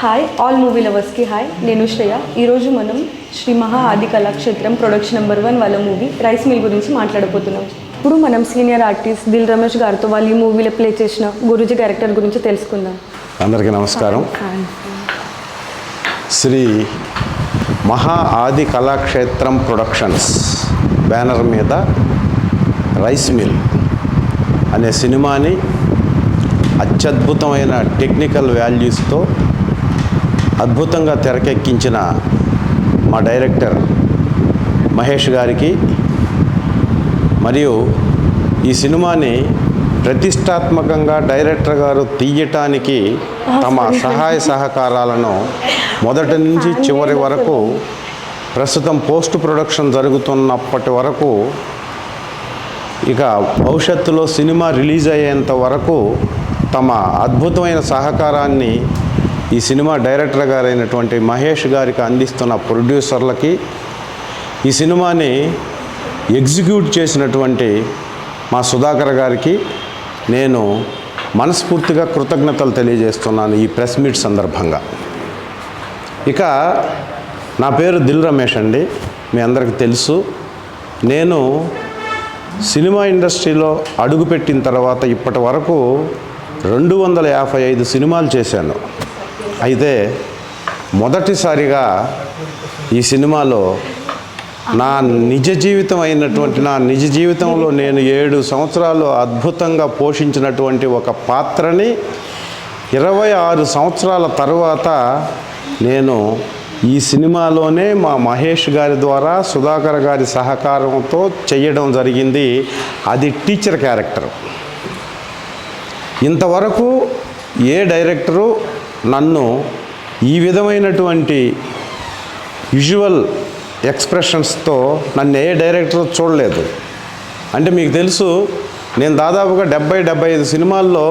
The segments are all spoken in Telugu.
హాయ్ ఆల్ మూవీ లవర్స్కి హాయ్, నేను శ్రేయ. ఈరోజు మనం శ్రీ మహా ఆది కళాక్షేత్రం ప్రొడక్షన్ నెంబర్ 1 వాళ్ళ మూవీ రైస్ మిల్ గురించి మాట్లాడబోతున్నాం. ఇప్పుడు మనం సీనియర్ ఆర్టిస్ట్ దిల్ రమేష్ గారితో వాళ్ళు ఈ మూవీలో ప్లే చేసిన గురూజీ క్యారెక్టర్ గురించి తెలుసుకుందాం. అందరికీ నమస్కారం. శ్రీ మహా ఆది కళాక్షేత్రం ప్రొడక్షన్స్ బ్యానర్ మీద రైస్ మిల్ అనే సినిమాని అత్యద్భుతమైన టెక్నికల్ వాల్యూస్తో అద్భుతంగా తెరకెక్కించిన మా డైరెక్టర్ మహేష్ గారికి మరియు ఈ సినిమాని ప్రతిష్టాత్మకంగా డైరెక్టర్ గారు తీయటానికి తమ సహాయ సహకారాలను మొదటి నుంచి చివరి వరకు ప్రస్తుతం పోస్ట్ ప్రొడక్షన్ జరుగుతున్నప్పటి వరకు ఇక భవిష్యత్తులో సినిమా రిలీజ్ అయ్యేంత వరకు తమ అద్భుతమైన సహకారాన్ని ఈ సినిమా డైరెక్టర్ గారైనటువంటి మహేష్ గారికి అందిస్తున్న ప్రొడ్యూసర్లకి, ఈ సినిమాని ఎగ్జిక్యూట్ చేసినటువంటి మా సుధాకర్ గారికి నేను మనస్ఫూర్తిగా కృతజ్ఞతలు తెలియజేస్తున్నాను ఈ ప్రెస్ మీట్ సందర్భంగా. ఇక నా పేరు దిల్ రమేష్ అండి, మీ అందరికీ తెలుసు. నేను సినిమా ఇండస్ట్రీలో అడుగుపెట్టిన తర్వాత ఇప్పటి వరకు 255 సినిమాలు చేశాను. అయితే మొదటిసారిగా ఈ సినిమాలో నా నిజ జీవితంలో నేను 7 సంవత్సరాలు అద్భుతంగా పోషించినటువంటి ఒక పాత్రని 26 సంవత్సరాల తర్వాత నేను ఈ సినిమాలోనే మా మహేష్ గారి ద్వారా సుధాకర్ గారి సహకారంతో చేయడం జరిగింది. అది టీచర్ క్యారెక్టర్. ఇంతవరకు ఏ డైరెక్టరు నన్ను ఈ విధమైనటువంటి విజువల్ ఎక్స్ప్రెషన్స్తో నన్ను ఏ డైరెక్టర్ చూడలేదు. అంటే మీకు తెలుసు, నేను దాదాపుగా 70-75 సినిమాల్లో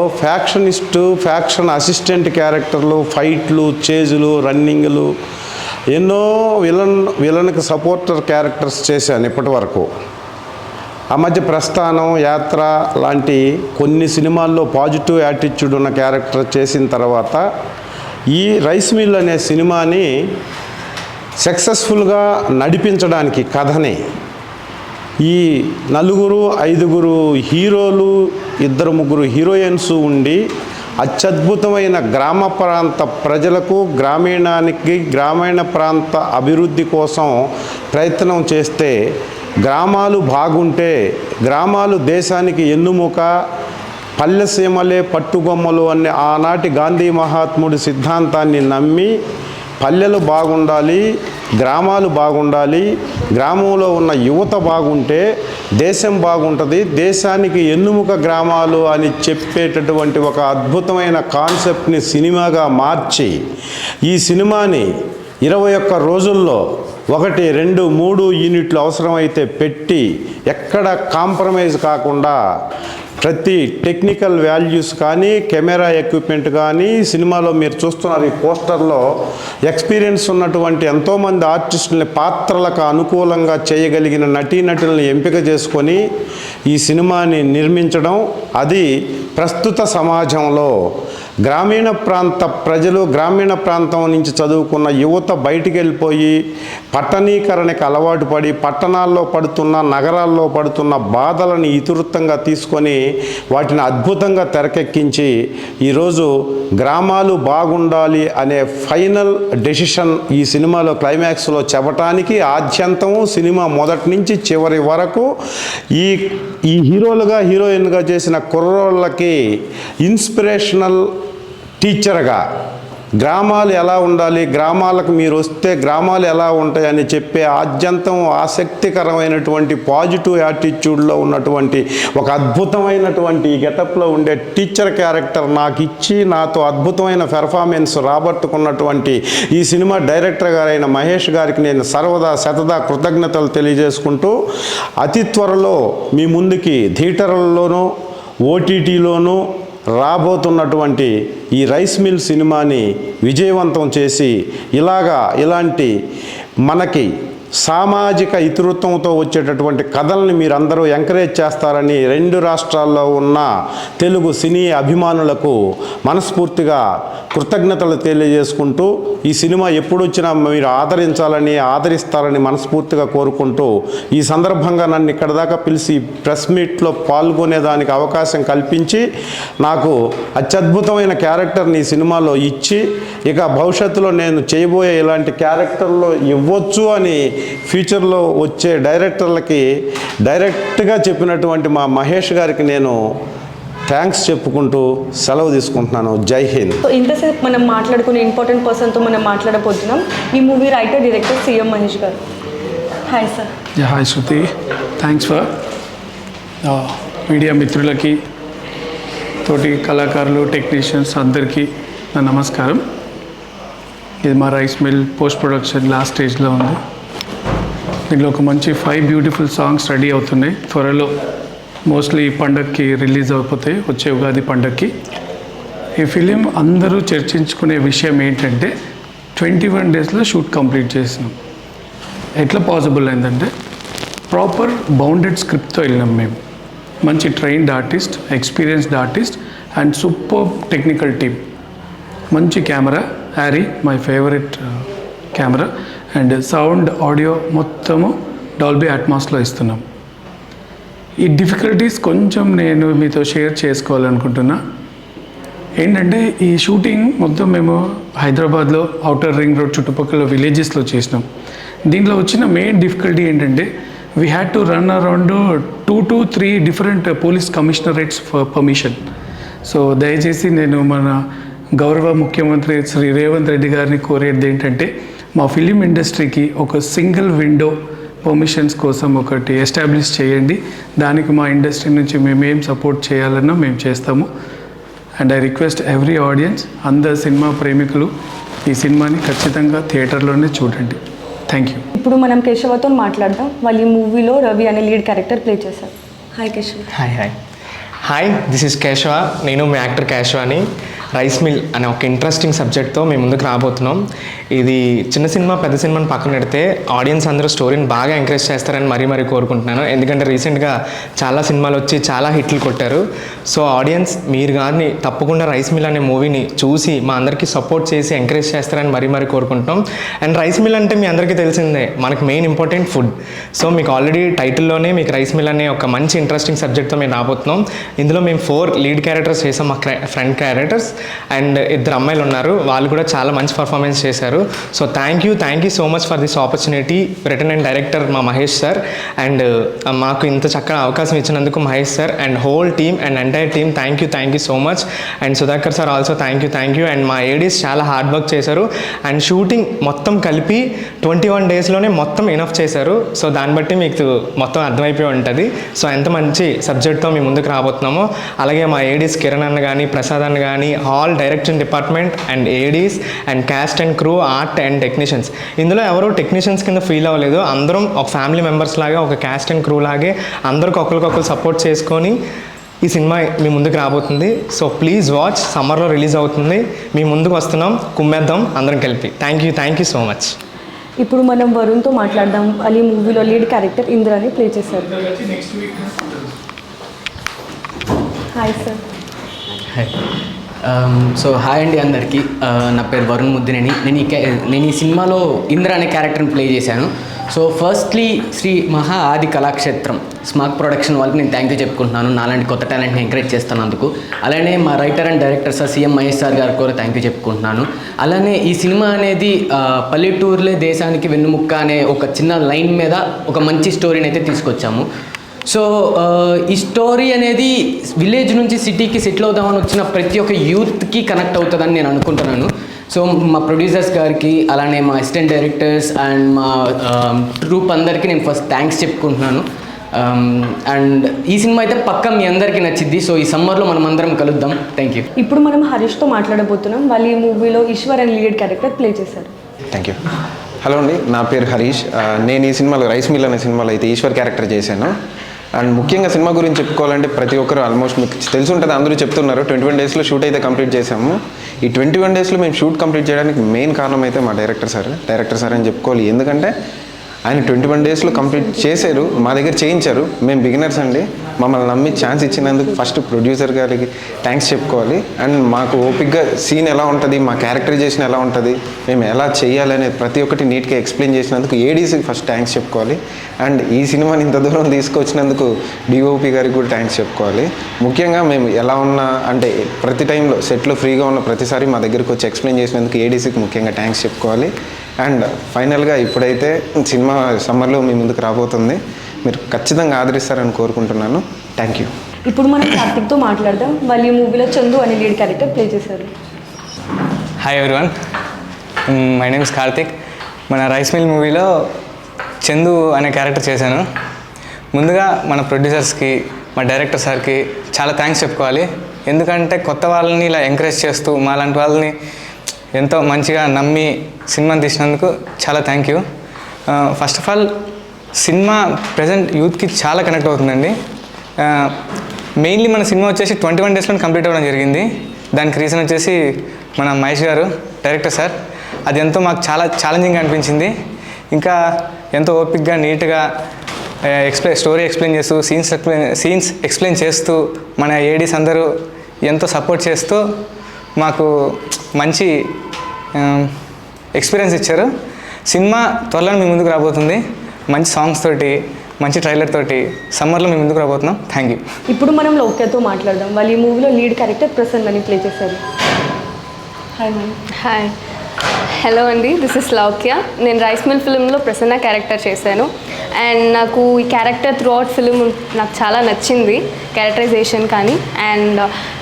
ఫ్యాక్షన్ అసిస్టెంట్ క్యారెక్టర్లు, ఫైట్లు, చేజులు, రన్నింగ్లు, ఎన్నో విలన్కి సపోర్టర్ క్యారెక్టర్స్ చేశాను ఇప్పటి వరకు. ఆ మధ్య ప్రస్థానం, యాత్ర లాంటి కొన్ని సినిమాల్లో పాజిటివ్ యాటిట్యూడ్ ఉన్న క్యారెక్టర్ చేసిన తర్వాత ఈ రైస్ మిల్ అనే సినిమాని సక్సెస్ఫుల్గా నడిపించడానికి కథని ఈ 4-5 హీరోలు, 2-3 హీరోయిన్స్ ఉండి అత్యద్భుతమైన గ్రామ ప్రాంత ప్రజలకు, గ్రామీణ ప్రాంత అభివృద్ధి కోసం ప్రయత్నం చేస్తే, గ్రామాలు బాగుంటే గ్రామాలు దేశానికి ఎన్నుముక, పల్లెసీమలే పట్టుగొమ్మలు అనే ఆనాటి గాంధీ మహాత్ముడి సిద్ధాంతాన్ని నమ్మి పల్లెలు బాగుండాలి, గ్రామాలు బాగుండాలి, గ్రామంలో ఉన్న యువత బాగుంటే దేశం బాగుంటుంది, దేశానికి ఎన్నుముక గ్రామాలు అని చెప్పేటటువంటి ఒక అద్భుతమైన కాన్సెప్ట్ని సినిమాగా మార్చి ఈ సినిమాని 21 రోజుల్లో 1, 2, 3 యూనిట్లు అవసరమైతే పెట్టి ఎక్కడ కాంప్రమైజ్ కాకుండా ప్రతి టెక్నికల్ వాల్యూస్ కానీ, కెమెరా ఎక్విప్మెంట్ కానీ, సినిమాలో మీరు చూస్తున్నారు ఈ పోస్టర్లో ఎక్స్పీరియన్స్ ఉన్నటువంటి ఎంతోమంది ఆర్టిస్టులని పాత్రలకు అనుకూలంగా చేయగలిగిన నటీనటులను ఎంపిక చేసుకొని ఈ సినిమాని నిర్మించడం. అది ప్రస్తుత సమాజంలో గ్రామీణ ప్రాంత ప్రజలు, గ్రామీణ ప్రాంతం నుంచి చదువుకున్న యువత బయటికి వెళ్ళిపోయి పట్టణీకరణకి అలవాటు పడి పట్టణాల్లో పడుతున్న, నగరాల్లో పడుతున్న బాధలను ఇతివృత్తంగా తీసుకొని వాటిని అద్భుతంగా తెరకెక్కించి ఈరోజు గ్రామాలు బాగుండాలి అనే ఫైనల్ డెసిషన్ ఈ సినిమాలో క్లైమాక్స్లో చెప్పటానికి ఆద్యంతము సినిమా మొదటి నుంచి చివరి వరకు ఈ హీరోలుగా, హీరోయిన్గా చేసిన కుర్రోళ్ళకి ఇన్స్పిరేషనల్ టీచర్గా గ్రామాలు ఎలా ఉండాలి, గ్రామాలకు మీరు వస్తే గ్రామాలు ఎలా ఉంటాయని చెప్పే ఆద్యంతం ఆసక్తికరమైనటువంటి పాజిటివ్ యాటిట్యూడ్లో ఉన్నటువంటి ఒక అద్భుతమైనటువంటి గెటప్లో ఉండే టీచర్ క్యారెక్టర్ నాకు ఇచ్చి నాతో అద్భుతమైన పెర్ఫార్మెన్స్ రాబట్టుకున్నటువంటి ఈ సినిమా డైరెక్టర్ గారైన మహేష్ గారికి నేను శతదా కృతజ్ఞతలు తెలియజేసుకుంటూ అతి త్వరలో మీ ముందుకి థియేటర్లలోనూ ఓటీటీలోనూ రాబోతున్నటువంటి ఈ రైస్ మిల్ సినిమాని విజయవంతం చేసి ఇలాంటి మనకి సామాజిక ఇతివృత్తంతో వచ్చేటటువంటి కథల్ని మీరందరూ ఎంకరేజ్ చేస్తారని 2 రాష్ట్రాల్లో ఉన్న తెలుగు సినీ అభిమానులకు మనస్ఫూర్తిగా కృతజ్ఞతలు తెలియజేసుకుంటూ ఈ సినిమా ఎప్పుడు వచ్చినా మీరు ఆదరిస్తారని మనస్ఫూర్తిగా కోరుకుంటూ ఈ సందర్భంగా నన్ను ఇక్కడ దాకా పిలిచి ప్రెస్ మీట్లో పాల్గొనేదానికి అవకాశం కల్పించి నాకు అత్యద్భుతమైన క్యారెక్టర్ని ఈ సినిమాలో ఇచ్చి ఇక భవిష్యత్తులో నేను చేయబోయే ఇలాంటి క్యారెక్టర్లో ఇవ్వచ్చు అని ఫ్యూచర్లో వచ్చే డైరెక్టర్లకి డైరెక్ట్గా చెప్పినటువంటి మా మహేష్ గారికి నేను థ్యాంక్స్ చెప్పుకుంటూ సెలవు తీసుకుంటున్నాను. జై హింద్. సో ఇంతసేపు మనం మాట్లాడుకునే ఇంపార్టెంట్ పర్సన్తో మనం మాట్లాడబోతున్నాం. ఈ movie writer director CM Mahesh గారు. Hi sir. Hi Shruti, thanks for media మిత్రులకి, తోటి కళాకారులు, టెక్నీషియన్స్ అందరికీ నా నమస్కారం. ఇది మా rice mill post production last స్టేజ్లో ఉంది. దీంట్లో ఒక మంచి 5 బ్యూటిఫుల్ సాంగ్స్ రెడీ అవుతున్నాయి. త్వరలో మోస్ట్లీ పండగకి రిలీజ్ అయిపోతాయి, వచ్చే ఉగాది పండగకి. ఈ ఫిలిం అందరూ చర్చించుకునే విషయం ఏంటంటే 21 డేస్లో షూట్ కంప్లీట్ చేసినాం. ఎట్లా పాసిబుల్ అయిందంటే ప్రాపర్ బౌండెడ్ స్క్రిప్ట్తో వెళ్ళినాం మేము. మంచి trained artist, experienced artist and super technical team. మంచి camera, Harry my favourite camera, and sound audio మొత్తము డాల్బీ అట్మాస్లో ఇస్తున్నాం. ఈ డిఫికల్టీస్ కొంచెం నేను మీతో షేర్ చేసుకోవాలనుకుంటున్నా. ఏంటంటే ఈ షూటింగ్ మొత్తం మేము హైదరాబాద్లో ఔటర్ రింగ్ రోడ్ చుట్టుపక్కల విలేజెస్లో చేసినాం. దీంట్లో వచ్చిన మెయిన్ డిఫికల్టీ ఏంటంటే we had to run around 2 to 3 different police commissionerates for permission. So దయచేసి నేను మన గౌరవ ముఖ్యమంత్రి శ్రీ రేవంత్ రెడ్డి గారిని కోరేది ఏంటంటే మా ఫిలిం ఇండస్ట్రీకి ఒక సింగిల్ విండో పర్మిషన్స్ కోసం ఒకటి ఎస్టాబ్లిష్ చేయండి. దానికి మా ఇండస్ట్రీ నుంచి మేమేం సపోర్ట్ చేయాలన్నా మేము చేస్తాము. And I request every audience, అందరు సినిమా ప్రేమికులు ఈ సినిమాని ఖచ్చితంగా థియేటర్లోనే చూడండి. Thank you. ఇప్పుడు మనం కేశవతో మాట్లాడదాం. వాళ్ళు ఈ మూవీలో రవి అనే లీడ్ క్యారెక్టర్ ప్లే చేశారు. Hi Keshava. Hi, this is Keshava. నేను మీ యాక్టర్ కేశవాని. రైస్ మిల్ అనే ఒక ఇంట్రెస్టింగ్ సబ్జెక్ట్తో మేము ముందుకు రాబోతున్నాం. ఇది చిన్న సినిమా పెద్ద సినిమాని పక్కన పెడితే ఆడియన్స్ అందరూ స్టోరీని బాగా ఎంకరేజ్ చేస్తారని మరీ కోరుకుంటున్నాను. ఎందుకంటే రీసెంట్గా చాలా సినిమాలు వచ్చి చాలా హిట్లు కొట్టారు. సో ఆడియన్స్ మీరు కానీ తప్పకుండా రైస్ మిల్ అనే మూవీని చూసి మా అందరికీ సపోర్ట్ చేసి ఎంకరేజ్ చేస్తారని మరీ కోరుకుంటున్నాం. అండ్ రైస్ మిల్ అంటే మీ అందరికీ తెలిసిందే, మనకు మెయిన్ ఇంపార్టెంట్ ఫుడ్. సో మీకు ఆల్రెడీ టైటిల్లోనే మీకు రైస్ మిల్ అనే ఒక మంచి ఇంట్రెస్టింగ్ సబ్జెక్ట్తో మేము రాబోతున్నాం. ఇందులో మేము 4 లీడ్ క్యారెక్టర్స్ చేసాం, మా ఫ్రంట్ క్యారెక్టర్స్. అండ్ 2 అమ్మాయిలు ఉన్నారు, వాళ్ళు కూడా చాలా మంచి పర్ఫార్మెన్స్ చేశారు. So thank you so much for this opportunity. Return and director మా మహేష్ సార్. అండ్ మాకు ఇంత చక్కగా అవకాశం ఇచ్చినందుకు Mahesh sir and whole team and entire team thank you so much. And Sudhakar sir also thank you. And మా ఏడీస్ చాలా హార్డ్ వర్క్ చేశారు. అండ్ షూటింగ్ మొత్తం కలిపి 21 డేస్లోనే మొత్తం ఇనఫ్ చేశారు. సో దాన్ని బట్టి మీకు మొత్తం అర్థమైపోయి ఉంటుంది. సో ఎంత మంచి సబ్జెక్ట్తో మేము ముందుకు రాబోతున్నామో. అలాగే మా ఏడీస్ కిరణ్ అన్న కానీ, ప్రసాద్ అన్న కానీ, all direction department and Aedes and caste and crew, art and technicians. ఇందులో ఎవరు టెక్నీషియన్స్ కింద ఫీల్ అవ్వలేదు. అందరం ఒక ఫ్యామిలీ మెంబర్స్ లాగా, ఒక క్యాస్ట్ అండ్ క్రూ లాగే అందరికి ఒకరికొకరు సపోర్ట్ చేసుకొని ఈ సినిమా మీ ముందుకు రాబోతుంది. So please watch. సమ్మర్లో రిలీజ్ అవుతుంది. మీ ముందుకు వస్తున్నాం, కుమ్మేద్దాం అందరం కలిపి. Thank you so much. ఇప్పుడు మనం వరుణ్తో మాట్లాడదాం. వాళ్ళు ఈ మూవీలో లీడ్ క్యారెక్టర్ ఇంద్రాని ప్లే చేశారు. Hi sir. సో హాయ్ అండి అందరికీ. నా పేరు వరుణ్ ముద్దినేని. నేను ఈ సినిమాలో ఇంద్ర అనే క్యారెక్టర్ని ప్లే చేశాను. So firstly Shri Maha Adi Kalakshetram smart production వాళ్ళకి నేను థ్యాంక్ యూ చెప్పుకుంటున్నాను, నాలాంటి కొత్త టాలెంట్ని ఎంకరేజ్ చేస్తున్నందుకు. అలానే మా writer and director sir CM Mahesh sir గారికి కూడా థ్యాంక్ యూ చెప్పుకుంటున్నాను. అలానే ఈ సినిమా అనేది పల్లెటూరులే దేశానికి వెన్నుముక్క అనే ఒక చిన్న లైన్ మీద ఒక మంచి స్టోరీని అయితే తీసుకొచ్చాము. సో ఈ స్టోరీ అనేది విలేజ్ నుంచి సిటీకి సెటిల్ అవుదామని వచ్చిన ప్రతి ఒక్క యూత్కి కనెక్ట్ అవుతుందని నేను అనుకుంటున్నాను. సో మా ప్రొడ్యూసర్స్ గారికి, అలానే మా అసిస్టెంట్ డైరెక్టర్స్ అండ్ మా ట్రూప్ అందరికీ నేను ఫస్ట్ థ్యాంక్స్ చెప్పుకుంటున్నాను. అండ్ ఈ సినిమా అయితే పక్కా మీ అందరికీ నచ్చిద్ది. సో ఈ సమ్మర్లో మనం అందరం కలుద్దాం. Thank you. ఇప్పుడు మనం హరీష్తో మాట్లాడబోతున్నాం. వాళ్ళు ఈ మూవీలో ఈశ్వర్ అనే లీడ్ క్యారెక్టర్ ప్లే చేశారు. Thank you. హలో అండి, నా పేరు హరీష్. నేను ఈ సినిమాలో రైస్ మిల్ అనే సినిమాలో అయితే ఈశ్వర్ క్యారెక్టర్ చేశాను. అండ్ ముఖ్యంగా సినిమా గురించి చెప్పుకోవాలంటే ప్రతి ఒక్కరు ఆల్మోస్ట్ మీకు తెలిసి ఉంటుంది, అందరూ చెప్తున్నారు 21 డేస్లో షూట్ అయితే కంప్లీట్ చేసాము. ఈ 21 డేస్లో మేము షూట్ కంప్లీట్ చేయడానికి మెయిన్ కారణం అయితే మా డైరెక్టర్ సార్ అని చెప్పుకోవాలి. ఎందుకంటే ఆయన 21 డేస్లో కంప్లీట్ చేశారు, మా దగ్గర చేయించారు. మేము బిగినర్స్ అండి, మమ్మల్ని నమ్మి ఛాన్స్ ఇచ్చినందుకు ఫస్ట్ ప్రొడ్యూసర్ గారికి థ్యాంక్స్ చెప్పుకోవాలి. అండ్ మాకు ఓపిక్గా సీన్ ఎలా ఉంటుంది, మా క్యారెక్టరైజేషన్ ఎలా ఉంటుంది, మేము ఎలా చేయాలి అనేది ప్రతి ఒక్కటి నీట్గా ఎక్స్ప్లెయిన్ చేసినందుకు ఏడీసీకి ఫస్ట్ థ్యాంక్స్ చెప్పుకోవాలి. అండ్ ఈ సినిమాని ఇంత దూరం తీసుకొచ్చినందుకు డిఓపి గారికి కూడా థ్యాంక్స్ చెప్పుకోవాలి. ముఖ్యంగా మేము ఎలా ఉన్నా అంటే ప్రతి టైంలో సెట్లో ఫ్రీగా ఉన్న ప్రతిసారి మా దగ్గరికి వచ్చి ఎక్స్ప్లెయిన్ చేసినందుకు ఏడీసీకి ముఖ్యంగా థ్యాంక్స్ చెప్పుకోవాలి. అండ్ ఫైనల్గా ఇప్పుడైతే సినిమా సమ్మర్లో మీ ముందుకు రాబోతుంది, మీరు ఖచ్చితంగా ఆదరిస్తారని కోరుకుంటున్నాను. Thank you. ఇప్పుడు మనం కార్తిక్తో మాట్లాడదాం. వాళ్ళు ఈ మూవీలో చందు అనే లీడ్ క్యారెక్టర్ ప్లే చేశారు. Hi everyone, my name is Karthik. మన రైస్ మిల్ మూవీలో చందు అనే క్యారెక్టర్ చేశాను. ముందుగా మన ప్రొడ్యూసర్స్కి, మా డైరెక్టర్ సార్కి చాలా థ్యాంక్స్ చెప్పుకోవాలి. ఎందుకంటే కొత్త వాళ్ళని ఇలా ఎంకరేజ్ చేస్తూ మా లాంటి వాళ్ళని ఎంతో మంచిగా నమ్మి సినిమాని తీసినందుకు చాలా thank you. First of all cinema present యూత్కి చాలా కనెక్ట్ అవుతుందండి. మెయిన్లీ మన సినిమా వచ్చేసి 21 డేస్లో కంప్లీట్ అవ్వడం జరిగింది. దానికి రీజన్ వచ్చేసి మన మహేష్ గారు, డైరెక్టర్ సార్. అది ఎంతో మాకు చాలా ఛాలెంజింగ్గా అనిపించింది. ఇంకా ఎంతో ఓపిక్గా నీట్గా స్టోరీ ఎక్స్ప్లెయిన్ చేస్తూ సీన్స్ ఎక్స్ప్లెయిన్ చేస్తూ మన ఏడీస్ అందరూ ఎంతో సపోర్ట్ చేస్తూ మాకు మంచి ఎక్స్పీరియన్స్ ఇచ్చారు. సినిమా త్వరలో మీ ముందుకు రాబోతుంది, మంచి సాంగ్స్ తోటి, మంచి ట్రైలర్ తోటి సమ్మర్లో మీ ముందుకు రాబోతున్నాం. Thank you. ఇప్పుడు మనం లౌక్యతో మాట్లాడదాం. వాళ్ళు ఈ మూవీలో లీడ్ క్యారెక్టర్ ప్రసన్న అని ప్లే చేశారు. Hi ma'am. హాయ్, హలో అండి, దిస్ ఇస్ లౌక్య. నేను రైస్ మిల్ ఫిలింలో ప్రసన్న క్యారెక్టర్ చేశాను. అండ్ నాకు ఈ క్యారెక్టర్ త్రూ అవుట్ ఫిలిం నాకు చాలా నచ్చింది, క్యారెక్టరైజేషన్ కానీ. అండ్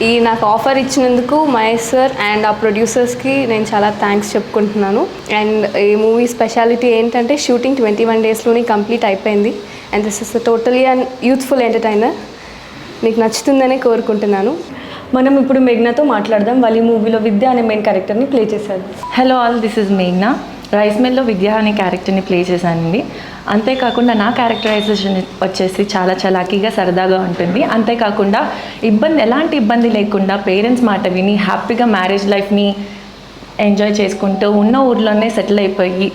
ఈ నాకు ఆఫర్ ఇచ్చినందుకు మహేష్ సార్ అండ్ ఆ ప్రొడ్యూసర్స్కి నేను చాలా థ్యాంక్స్ చెప్పుకుంటున్నాను. అండ్ ఈ మూవీ స్పెషాలిటీ ఏంటంటే షూటింగ్ 21 డేస్లోనే కంప్లీట్ అయిపోయింది. And this is totally and youthful entertainer. మీకు నచ్చుతుందనే కోరుకుంటున్నాను. మనం ఇప్పుడు మేఘ్నాతో మాట్లాడదాం. వాళ్ళు ఈ మూవీలో విద్య అనే మెయిన్ క్యారెక్టర్ని ప్లే చేశారు. హలో ఆల్, దిస్ ఇస్ మేఘ్నా. రైస్ మిల్లో విద్య అనే క్యారెక్టర్ని ప్లే చేశానండి. అంతేకాకుండా నా క్యారెక్టరైజేషన్ వచ్చేసి చాలా చలాకీగా సరదాగా ఉంటుంది. అంతేకాకుండా ఎలాంటి ఇబ్బంది లేకుండా పేరెంట్స్ మాట విని హ్యాపీగా మ్యారేజ్ లైఫ్ని ఎంజాయ్ చేసుకుంటూ ఉన్న ఊర్లోనే సెటిల్ అయిపోయి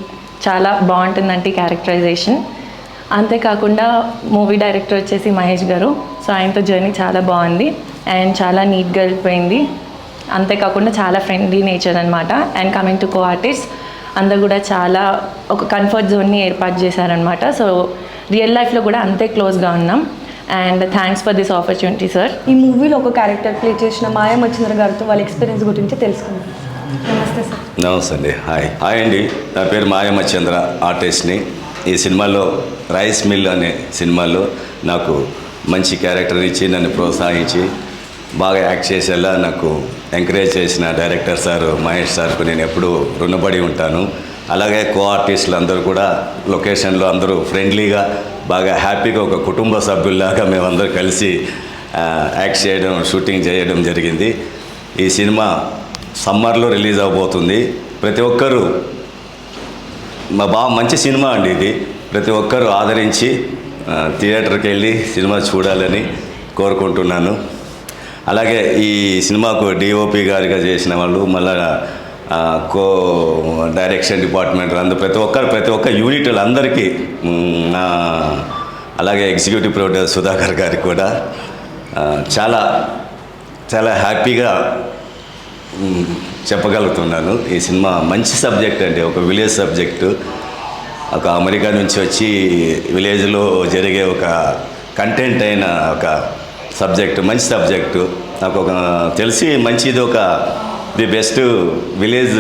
చాలా బాగుంటుందంటే క్యారెక్టరైజేషన్. అంతేకాకుండా మూవీ డైరెక్టర్ వచ్చేసి మహేష్ గారు. సో ఆయనతో జర్నీ చాలా బాగుంది అండ్ చాలా నీట్గా వెళ్ళిపోయింది. అంతేకాకుండా చాలా ఫ్రెండ్లీ నేచర్ అనమాట. And coming to co artist, అందరు కూడా చాలా ఒక కంఫర్ట్ జోన్ని ఏర్పాటు చేశారనమాట. సో రియల్ లైఫ్లో కూడా అంతే క్లోజ్గా ఉన్నాం. And thanks for this opportunity sir. ఈ మూవీలో ఒక క్యారెక్టర్ ప్లే చేసిన మాయా మచ్చింద్ర గారితో వాళ్ళ ఎక్స్పీరియన్స్ గురించి తెలుసుకుందాం. నమస్తే సార్. నమస్తే అండి. హాయ్ అండి, నా పేరు మాయా మచ్చింద్ర, ఆర్టిస్ట్ని. ఈ సినిమాలో రైస్ మిల్ అనే సినిమాలో నాకు మంచి క్యారెక్టర్ ఇచ్చి నన్ను ప్రోత్సహించి బాగా యాక్ట్ చేసేలా నాకు ఎంకరేజ్ చేసిన డైరెక్టర్ సార్ మహేష్ సార్కు నేను ఎప్పుడూ రుణపడి ఉంటాను. అలాగే కో ఆర్టిస్టులు అందరూ కూడా లొకేషన్లో అందరూ ఫ్రెండ్లీగా బాగా హ్యాపీగా ఒక కుటుంబ సభ్యుల్లాగా మేమందరూ కలిసి యాక్ట్ చేయడం, షూటింగ్ చేయడం జరిగింది. ఈ సినిమా సమ్మర్లో రిలీజ్ అవబోతుంది. ప్రతి ఒక్కరూ మంచి సినిమా అండి ఇది. ప్రతి ఒక్కరూ ఆదరించి థియేటర్కి వెళ్ళి సినిమా చూడాలని కోరుకుంటున్నాను. అలాగే ఈ సినిమాకు డిఓపి గారిగా చేసిన వాళ్ళు, మళ్ళా కో డైరెక్షన్ డిపార్ట్మెంట్ అందరూ ప్రతి ఒక్క యూనిట్లు అందరికీ, అలాగే ఎగ్జిక్యూటివ్ ప్రొడ్యూసర్ సుధాకర్ గారికి కూడా చాలా చాలా హ్యాపీగా చెప్పగలుగుతున్నాను. ఈ సినిమా మంచి సబ్జెక్ట్ అండి, ఒక విలేజ్ సబ్జెక్టు. ఒక అమెరికా నుంచి వచ్చి విలేజ్లో జరిగే ఒక కంటెంట్ అయిన ఒక సబ్జెక్టు, మంచి సబ్జెక్టు. నాకు ఒక తెలిసి మంచిది, ఒక ది బెస్ట్ విలేజ్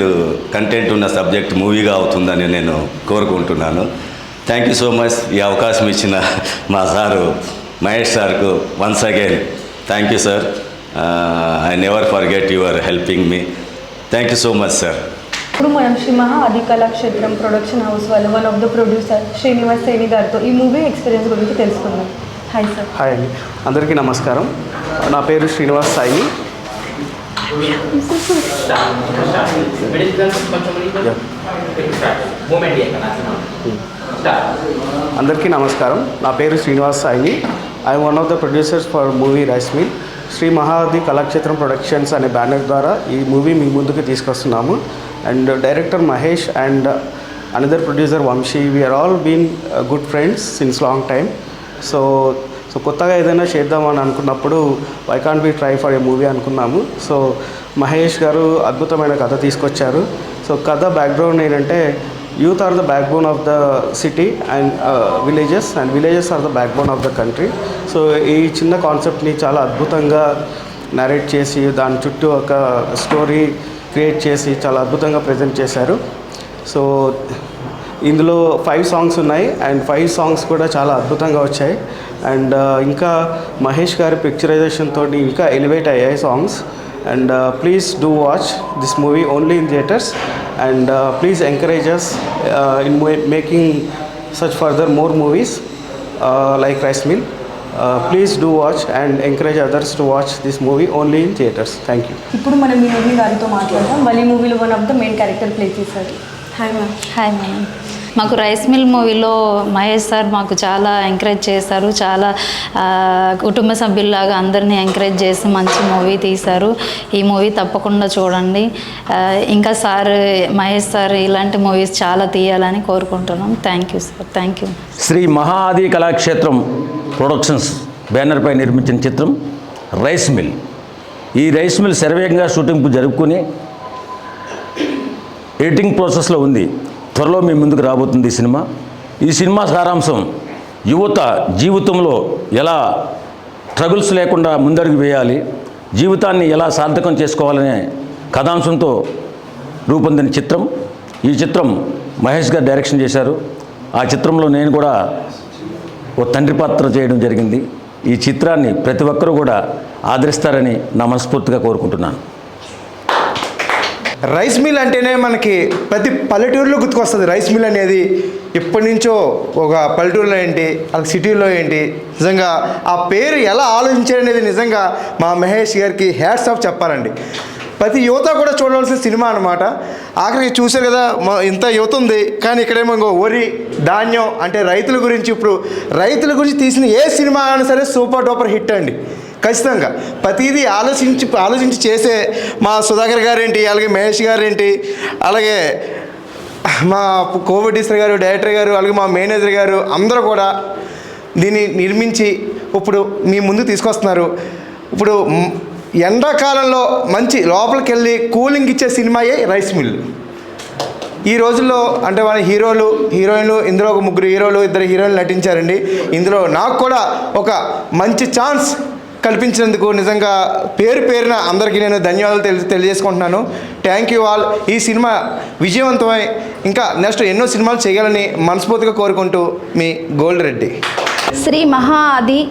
కంటెంట్ ఉన్న సబ్జెక్ట్ మూవీగా అవుతుందని నేను కోరుకుంటున్నాను. Thank you so much. ఈ అవకాశం ఇచ్చిన మా సారు మహేష్ సార్కు once again thank you sir. I never forget your helping me. Thank you so much sir. ఇప్పుడు మనం శ్రీ మహా ఆది కళాక్షేత్రం ప్రొడక్షన్ హౌస్ వాళ్ళ one of the producer Srinivas Seni గారితో ఈ మూవీ ఎక్స్పీరియన్స్ గురించి తెలుసుకుందాం. Hi sir. హాయ్ అండి, అందరికీ నమస్కారం. నా పేరు శ్రీనివాస్ సాయి. అందరికీ నమస్కారం. నా పేరు Srinivas Sai. I one of the producers for movie rice mill. Shri Mahadi Kalakshetram productions అనే బ్యానర్ ద్వారా ఈ మూవీ మీ ముందుకు తీసుకొస్తున్నాము. And director Mahesh and another producer Vamshi. We are all been good friends since long time. So కొత్తగా ఏదైనా చేద్దామని అనుకున్నప్పుడు why can't be try for a movie అనుకున్నాము. సో మహేష్ గారు అద్భుతమైన కథ తీసుకొచ్చారు. సో కథ బ్యాక్గ్రౌండ్ ఏంటంటే youth are the backbone of the city and villages and villages are the backbone of the country. So ఈ చిన్న కాన్సెప్ట్ని చాలా అద్భుతంగా నరేట్ చేసి దాని చుట్టూ ఒక స్టోరీ క్రియేట్ చేసి చాలా అద్భుతంగా ప్రజెంట్ చేశారు. సో ఇందులో 5 సాంగ్స్ ఉన్నాయి అండ్ 5 సాంగ్స్ కూడా చాలా అద్భుతంగా వచ్చాయి. అండ్ ఇంకా మహేష్ గారి పిక్చరైజేషన్ తోటి ఇంకా ఎలివేట్ అయ్యాయి songs. And please do watch this movie only in theatres and please encourage us in making such further more movies like Rice Mill. Please do watch and encourage others to watch this movie only in theatres. Thank you. ఇప్పుడు మనం ఈ మూవీ గారితో మాట్లాడదాం. వాళ్ళు ఈ మూవీలో one of the main character play చేశారు. Hi ma'am. Hi ma'am. మాకు రైస్ మిల్ మూవీలో మహేష్ సార్ మాకు చాలా ఎంకరేజ్ చేశారు. చాలా కుటుంబ సభ్యుల్లాగా అందరినీ ఎంకరేజ్ చేసి మంచి మూవీ తీశారు. ఈ మూవీ తప్పకుండా చూడండి. ఇంకా సార్ మహేష్ సార్ ఇలాంటి మూవీస్ చాలా తీయాలని కోరుకుంటున్నాం. Thank you sir. Thank you. Shri Mahaadi Kalakshetram productions బ్యానర్పై నిర్మించిన చిత్రం రైస్ మిల్. ఈ రైస్ మిల్ శరవేగంగా షూటింగ్ జరుపుకుని ఎడిటింగ్ ప్రాసెస్లో ఉంది. త్వరలో మీ ముందుకు రాబోతుంది ఈ సినిమా. ఈ సినిమా సారాంశం యువత జీవితంలో ఎలా ట్రబుల్స్ లేకుండా ముందడుగు వేయాలి, జీవితాన్ని ఎలా సార్థకం చేసుకోవాలనే కథాంశంతో రూపొందిన చిత్రం. ఈ చిత్రం మహేష్ గారు డైరెక్షన్ చేశారు. ఆ చిత్రంలో నేను కూడా ఓ తండ్రి పాత్ర చేయడం జరిగింది. ఈ చిత్రాన్ని ప్రతి ఒక్కరూ కూడా ఆదరిస్తారని నా మనస్ఫూర్తిగా కోరుకుంటున్నాను. రైస్ మిల్ అంటేనే మనకి ప్రతి పల్లెటూరులో గుర్తుకొస్తుంది. రైస్ మిల్ అనేది ఎప్పటి నుంచో ఒక పల్లెటూరులో ఏంటి, అలాగే సిటీలో ఏంటి, నిజంగా ఆ పేరు ఎలా ఆలోచించారనేది నిజంగా మా మహేష్ గారికి హ్యాట్స్ ఆఫ్ చెప్పాలండి. ప్రతి యువత కూడా చూడవలసిన సినిమా అనమాట. ఆఖరికి చూశారు కదా, ఇంత యువత ఉంది కానీ ఇక్కడేమో ఇంకో వరి ధాన్యం అంటే రైతుల గురించి, ఇప్పుడు రైతుల గురించి తీసిన ఏ సినిమా అయినా సరే సూపర్ డూపర్ హిట్ అండి. ఖచ్చితంగా ప్రతిదీ ఆలోచించి చేసే మా సుధాకర్ గారు ఏంటి, అలాగే మహేష్ గారు ఏంటి, అలాగే మా కోవిడీశ్వర్ గారు డైరెక్టర్ గారు, అలాగే మా మేనేజర్ గారు అందరూ కూడా దీన్ని నిర్మించి ఇప్పుడు మీ ముందు తీసుకొస్తున్నారు. ఇప్పుడు ఎండాకాలంలో మంచి లోపలికి వెళ్ళి కూలింగ్ ఇచ్చే సినిమాయే రైస్ మిల్. ఈ రోజుల్లో అంటే మన హీరోయిన్లు ఇందులో ఒక 3 హీరోలు 2 హీరోయిన్లు నటించారండి. ఇందులో నాకు కూడా ఒక మంచి ఛాన్స్ కల్పించినందుకు నిజంగా పేరున అందరికీ నేను ధన్యవాదాలు తెలియజేసుకుంటున్నాను. Thank you all. ఈ సినిమా విజయవంతమై ఇంకా నెక్స్ట్ ఎన్నో సినిమాలు చేయాలని మనస్ఫూర్తిగా కోరుకుంటూ మీ గోల్డ్ రెడ్డి. శ్రీ మహాఆది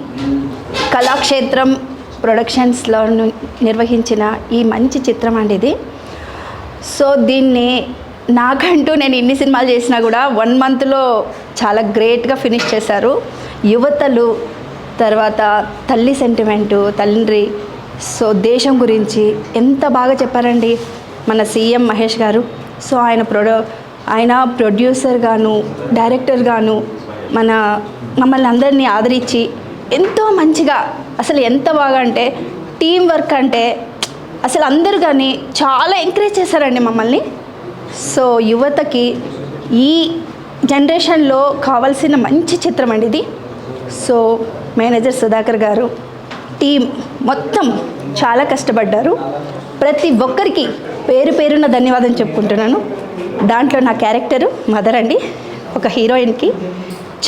కళాక్షేత్రం ప్రొడక్షన్స్లో నిర్వహించిన ఈ మంచి చిత్రం అండి ఇది. సో దీన్ని నాకంటూ నేను ఇన్ని సినిమాలు చేసినా కూడా 1 మంత్లో చాలా గ్రేట్గా ఫినిష్ చేశారు. యువతలు, తర్వాత తల్లి సెంటిమెంటు, తండ్రి, సో దేశం గురించి ఎంత బాగా చెప్పారండి మన సీఎం మహేష్ గారు. సో ఆయన ప్రొడ్యూసర్ గాను డైరెక్టర్ గాను మమ్మల్ని అందరినీ ఆదరించి ఎంతో మంచిగా, అసలు ఎంత బాగా అంటే టీం వర్క్ అంటే అసలు అందరూ కానీ చాలా ఎంకరేజ్ చేశారండి మమ్మల్ని. సో యువతకి ఈ జనరేషన్లో కావాల్సిన మంచి చిత్రం అండి ఇది. సో మేనేజర్ సుధాకర్ గారు, టీం మొత్తం చాలా కష్టపడ్డారు. ప్రతి ఒక్కరికి పేరున ధన్యవాదం చెప్పుకుంటున్నాను. దాంట్లో నా క్యారెక్టరు మదర్ అండి. ఒక హీరోయిన్కి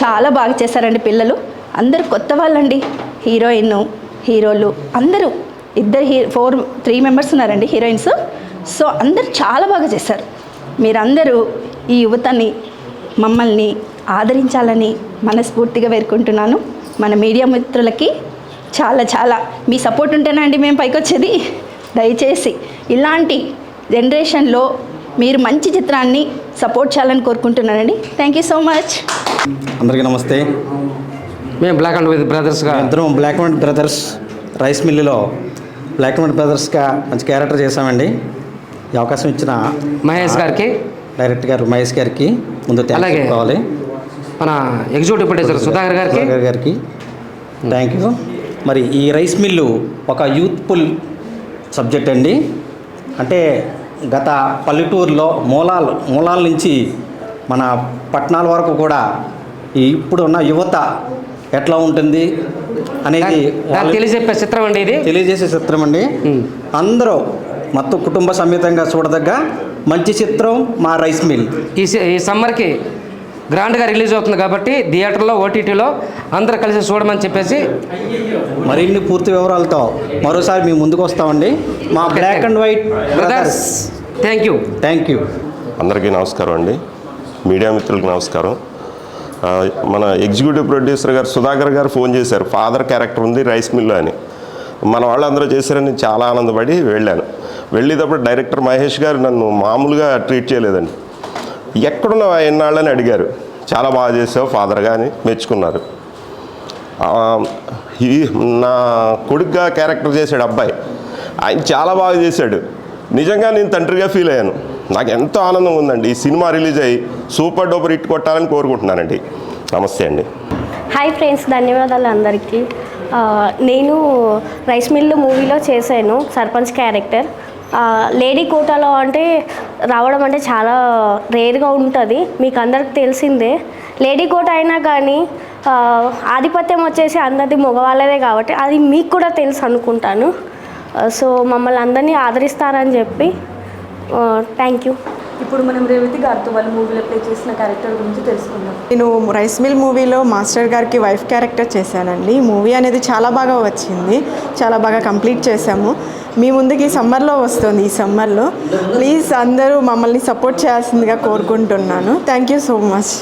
చాలా బాగా చేశారండి. పిల్లలు అందరూ కొత్త వాళ్ళండి. హీరోయిన్, హీరోలు అందరూ 3 మెంబర్స్ ఉన్నారండి హీరోయిన్స్. సో అందరూ చాలా బాగా చేశారు. మీరందరూ ఈ యువతని మమ్మల్ని ఆదరించాలని మనస్ఫూర్తిగా వేడుకుంటున్నాను. మన మీడియా మిత్రులకి చాలా మీ సపోర్ట్ ఉంటేనండి మేము పైకి వచ్చేది. దయచేసి ఇలాంటి జనరేషన్లో మీరు మంచి చిత్రాన్ని సపోర్ట్ చేయాలని కోరుకుంటున్నానండి. Thank you so much. అందరికీ నమస్తే. మేము బ్లాక్ అండ్ వైట్ బ్రదర్స్గా ఇద్దరం black and white brothers rice మిల్లులో బ్లాక్ అండ్ వైట్ బ్రదర్స్గా మంచి క్యారెక్టర్ చేశామండి. ఈ అవకాశం ఇచ్చిన మహేష్ గారికి, డైరెక్టర్ గారు మహేష్ గారికి ముందు థ్యాంక్స్ చెప్పుకోవాలి. మన ఎగ్జిక్యూటివ్ ప్రొడ్యూసర్ సుధాకర్ గారికి థ్యాంక్ యూ. మరి ఈ రైస్ మిల్లు ఒక యూత్ఫుల్ సబ్జెక్ట్ అండి. అంటే గత పల్లెటూరులో మూలాల నుంచి మన పట్టణాల వరకు కూడా ఇప్పుడున్న యువత ఎట్లా ఉంటుంది అనేది తెలియజెప్పే చిత్రం అండి ఇది. తెలియజేసే చిత్రం అండి. అందరూ మొత్తం కుటుంబ సమేతంగా చూడదగ్గ మంచి చిత్రం మా రైస్ మిల్. ఈ సమ్మర్కి గ్రాండ్గా రిలీజ్ అవుతుంది కాబట్టి థియేటర్లో ఓటీటీలో అందరూ కలిసి చూడమని చెప్పేసి మరిన్ని పూర్తి వివరాలతో మరోసారి మీ ముందుకు వస్తామండి. మా black and white brothers. Thank you. అందరికీ నమస్కారం అండి, మీడియా మిత్రులకు నమస్కారం. మన ఎగ్జిక్యూటివ్ ప్రొడ్యూసర్ గారు సుధాకర్ గారు ఫోన్ చేశారు, ఫాదర్ క్యారెక్టర్ ఉంది రైస్ మిల్లో అని. మన వాళ్ళందరూ చేశారని చాలా ఆనందపడి వెళ్ళాను. వెళ్ళేటప్పుడు డైరెక్టర్ మహేష్ గారు నన్ను మామూలుగా ట్రీట్ చేయలేదండి. ఎక్కడున్నావు ఎన్నాళ్ళని అడిగారు. చాలా బాగా చేసావు ఫాదర్గా అని మెచ్చుకున్నారు. నా కొడుకుగా క్యారెక్టర్ చేశాడు అబ్బాయి, ఆయన చాలా బాగా చేశాడు. నిజంగా నేను తండ్రిగా ఫీల్ అయ్యాను. నాకు ఎంతో ఆనందంగా ఉందండి. ఈ సినిమా రిలీజ్ అయ్యి సూపర్ డూపర్ హిట్ కొట్టాలని కోరుకుంటున్నానండి. నమస్తే అండి. హాయ్ ఫ్రెండ్స్, ధన్యవాదాలు అందరికీ. నేను రైస్ మిల్లు మూవీలో చేశాను సర్పంచ్ క్యారెక్టర్. లేడీ కోటాలో అంటే రావడం అంటే చాలా రేర్గా ఉంటుంది, మీకు అందరికి తెలిసిందే. లేడీ కోట అయినా కానీ ఆధిపత్యం వచ్చేసి అందరిది మగవాళ్ళదే కాబట్టి అది మీకు కూడా తెలుసు అనుకుంటాను. సో మమ్మల్ని అందరినీ ఆదరిస్తారని చెప్పి థ్యాంక్ యూ. ఇప్పుడు మనం రేవతి గారితో వాళ్ళ మూవీలో ప్లే చేసిన క్యారెక్టర్ గురించి తెలుసుకుందాం. నేను రైస్ మిల్ మూవీలో మాస్టర్ గారికి వైఫ్ క్యారెక్టర్ చేశానండి. మూవీ అనేది చాలా బాగా వచ్చింది, చాలా బాగా కంప్లీట్ చేశాము. మీ ముందుకి సమ్మర్లో వస్తుంది. ఈ సమ్మర్లో ప్లీజ్ అందరూ మమ్మల్ని సపోర్ట్ చేయాల్సిందిగా కోరుకుంటున్నాను. Thank you so much.